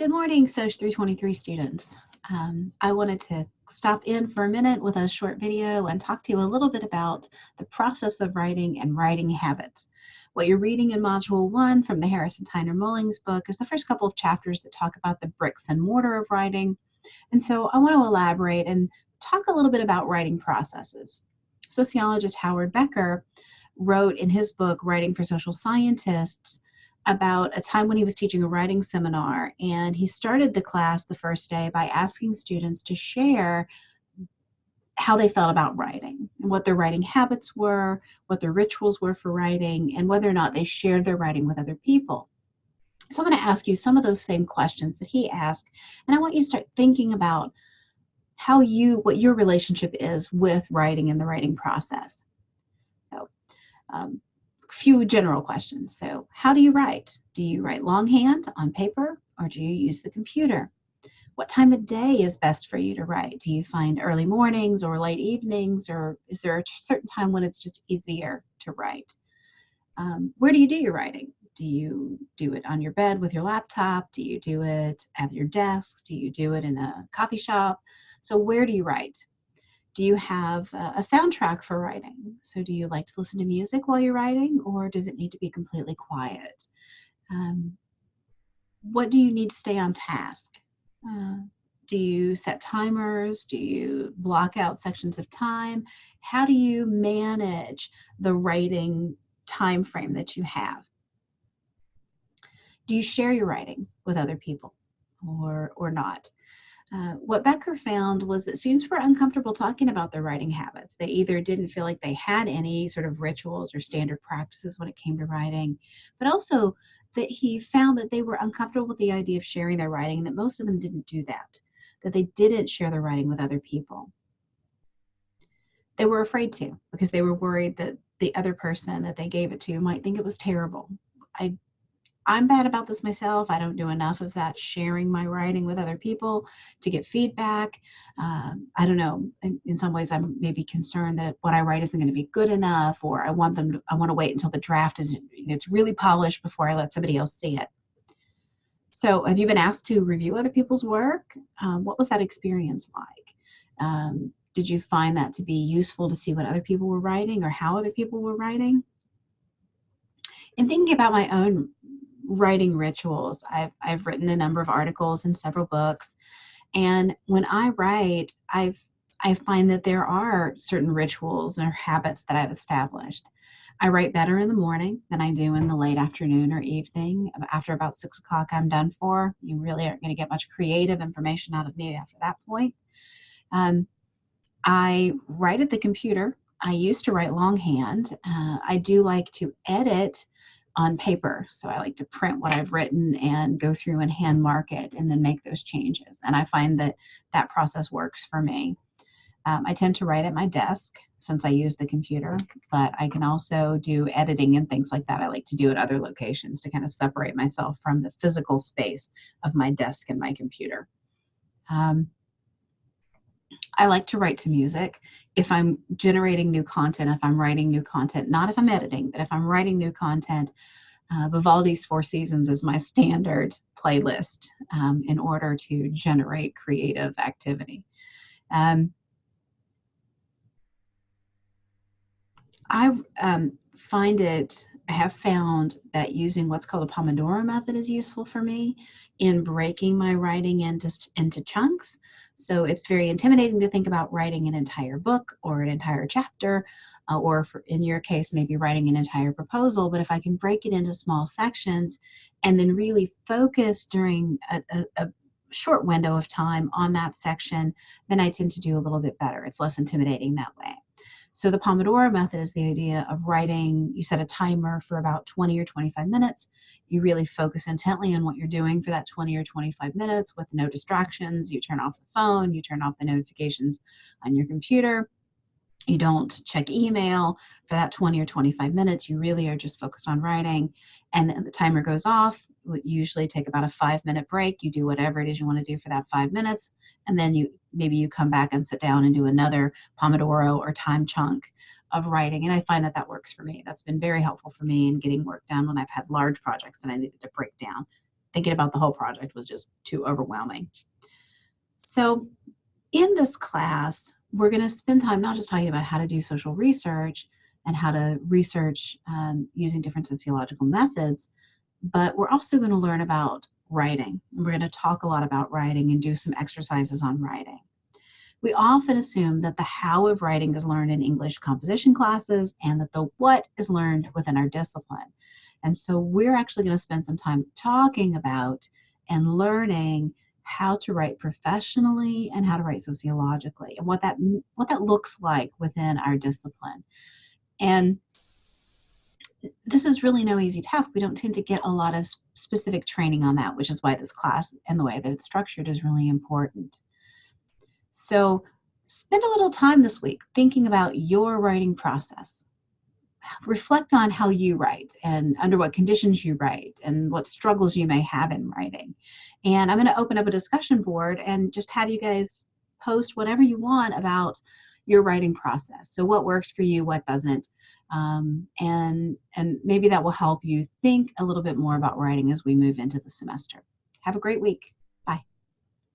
Good morning, Soc 323 students. I wanted to stop in for a minute with a short video and talk to you a little bit about the process of writing and writing habits. What you're reading in Module 1 from the Harrison Tyner Mullings book is the first couple of chapters that talk about the bricks and mortar of writing. And so I want to elaborate and talk a little bit about writing processes. Sociologist Howard Becker wrote in his book, Writing for Social Scientists, about a time when he was teaching a writing seminar, and he started the class the first day by asking students to share how they felt about writing and what their writing habits were, what their rituals were for writing, and whether or not they shared their writing with other people. So I'm going to ask you some of those same questions that he asked, and I want you to start thinking about what your relationship is with writing and the writing process. So, few general questions. So how do you write? Do you write longhand on paper, or do you use the computer? What time of day is best for you to write? Do you find early mornings or late evenings, or is there a certain time when it's just easier to write? Where do you do your writing? Do you do it on your bed with your laptop? Do you do it at your desk? Do you do it in a coffee shop? So where do you write? Do you have a soundtrack for writing? So do you like to listen to music while you're writing, or does it need to be completely quiet? What do you need to stay on task? Do you set timers? Do you block out sections of time? How do you manage the writing time frame that you have? Do you share your writing with other people or not? What Becker found was that students were uncomfortable talking about their writing habits. They either didn't feel like they had any sort of rituals or standard practices when it came to writing, but also that he found that they were uncomfortable with the idea of sharing their writing, and that most of them didn't do that they didn't share their writing with other people. They were afraid to, because they were worried that the other person that they gave it to might think it was terrible. I'm bad about this myself. I don't do enough of that, sharing my writing with other people to get feedback. I don't know. In some ways, I'm maybe concerned that what I write isn't going to be good enough, or I want to wait until the draft it's really polished before I let somebody else see it. So, have you been asked to review other people's work? What was that experience like? Did you find that to be useful to see what other people were writing or how other people were writing? In thinking about my own writing rituals, I've written a number of articles and several books, and when I write, I find that there are certain rituals or habits that I've established. I write better in the morning than I do in the late afternoon or evening. After about 6 o'clock, I'm done for. You really aren't going to get much creative information out of me after that point. I write at the computer. I used to write longhand. I do like to edit on paper. So I like to print what I've written and go through and hand mark it and then make those changes. And I find that that process works for me. I tend to write at my desk since I use the computer, but I can also do editing and things like that. I like to do at other locations to kind of separate myself from the physical space of my desk and my computer. I like to write to music. If I'm generating new content, if I'm writing new content, not if I'm editing, but if I'm writing new content, Vivaldi's Four Seasons is my standard playlist in order to generate creative activity. I have found that using what's called a Pomodoro method is useful for me in breaking my writing into chunks. So it's very intimidating to think about writing an entire book or an entire chapter, or in your case, maybe writing an entire proposal. But if I can break it into small sections and then really focus during a short window of time on that section, then I tend to do a little bit better. It's less intimidating that way. So the Pomodoro method is the idea of writing. You set a timer for about 20 or 25 minutes. You really focus intently on what you're doing for that 20 or 25 minutes with no distractions. You turn off the phone, you turn off the notifications on your computer. You don't check email for that 20 or 25 minutes. You really are just focused on writing. And then the timer goes off. You usually take about a 5-minute break. You do whatever it is you want to do for that 5 minutes. And then maybe you come back and sit down and do another Pomodoro or time chunk of writing. And I find that works for me. That's been very helpful for me in getting work done when I've had large projects that I needed to break down thinking about the whole project was just too overwhelming. So in this class, we're going to spend time not just talking about how to do social research and how to research using different sociological methods, but we're also going to learn about writing. And we're going to talk a lot about writing and do some exercises on writing. We often assume that the how of writing is learned in English composition classes and that the what is learned within our discipline. And so we're actually going to spend some time talking about and learning how to write professionally and how to write sociologically and what that looks like within our discipline. And this is really no easy task. We don't tend to get a lot of specific training on that, which is why this class and the way that it's structured is really important. So spend a little time this week thinking about your writing process. Reflect on how you write and under what conditions you write and what struggles you may have in writing. And I'm going to open up a discussion board and just have you guys post whatever you want about your writing process. So what works for you, what doesn't, and maybe that will help you think a little bit more about writing as we move into the semester. Have a great week.